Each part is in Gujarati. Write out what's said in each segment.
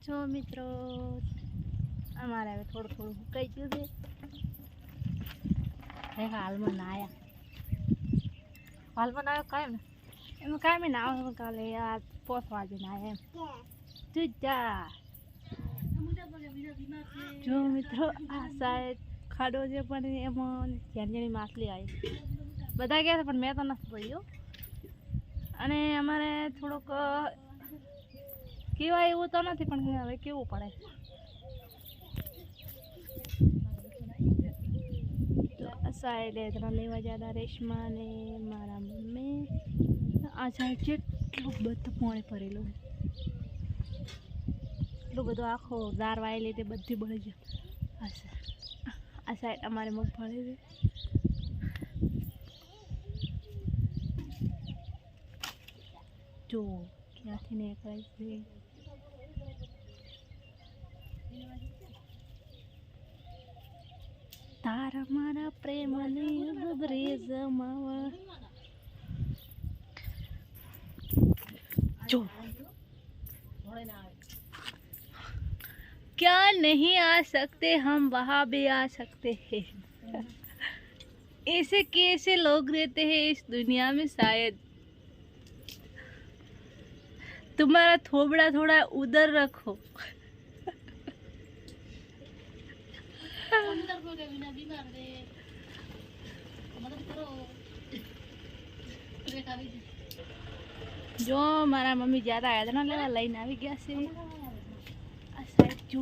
છો મિત્રો? અમારે હવે થોડું થોડું સુકાઈ ગયું છે. હાલમાં નાયા કાયમ ને એમાં કાયમ નાવા કાલે આ 5 વાગે નાયા એમ તું જા જો મિત્રો આ સાઈડ ખાડો છે પણ એમાં ઝેણી માછલી આવી બધા ગયા પણ મેં તો નથી પડ્યું અને અમારે થોડુંક કેવાય એવું તો નથી પણ હવે કેવું પડે તો આ સાઈડે ત્રણ લેવા જતા રેશમા ને મારા મમ્મી આ સાઈડ જેટલું બધું પાણી ભરેલું એટલું બધું આખો દાર વાય લીધે બધી બળી ગયું આ સાઈડ અમારે મગફળી છે જો ક્યાંથી નીકળે છે તારા મારા પ્રેમની ગબરે જમાવા जो क्या नहीं आ सकते हम वहाँ भी आ सकते हैं ऐसे कैसे लोग रहते हैं इस दुनिया में शायद तुम्हारा थोबड़ा थोड़ा उधर रखो जो मारा मम्मी ज्यादा आया था ना लेवा लाइन आ गया से आ साइड जो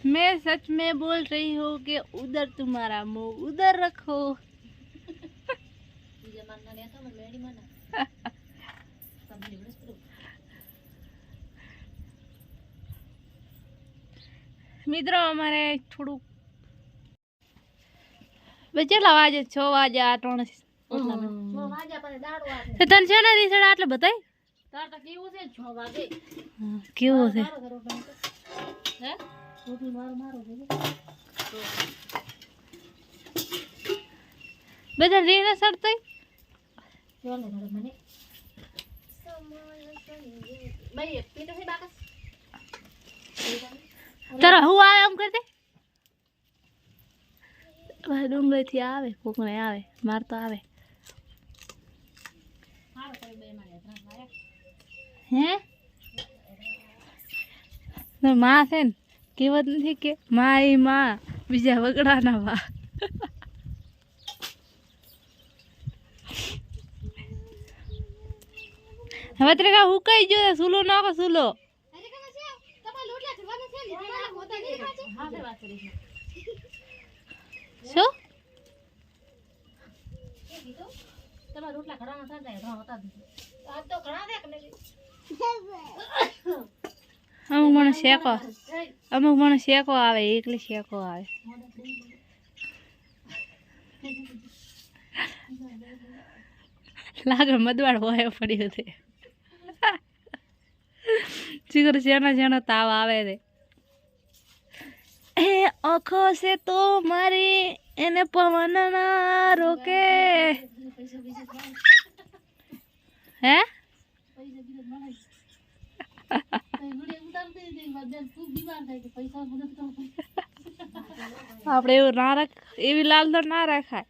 मैं सच में बोल रही हूँ कि उधर तुम्हारा मुंह उधर रखो मित्रों हमारे थोड़ू चला वाजे 6 वाजे 8 तन છે ને રીસડ આટલે બતાય તાર તો કેવું છે 6 વાગે કેવું છે હે રોટલી મારો બધા રીને સડતઈ ચાલે મને ભાઈ પીતો છે બાકસ તારા હું આવે આમ કરતે ડુંગળી થી આવે કોક ને આવે માર તો આવે હે માં છે ને કેવત નથી કે મારી માં બીજા વગડા ના વા હવે તને કા હુકાઈ ગયો સુલો નાખો સુલો શું તમારા રોટલા ઘણા થાય ઘણા હોતા આ તો ઘણા દે અમુક મને શેકો આવે એકલી શેકો આવે લાગે મદવાડ હોય પડ્યું છે ચીકર જેના તાવ આવે છે એ આંખો से तो મારી એને પવન ના રોકે હે આપણે એવું ના રાખ એવી લાલ તો ના રાખાય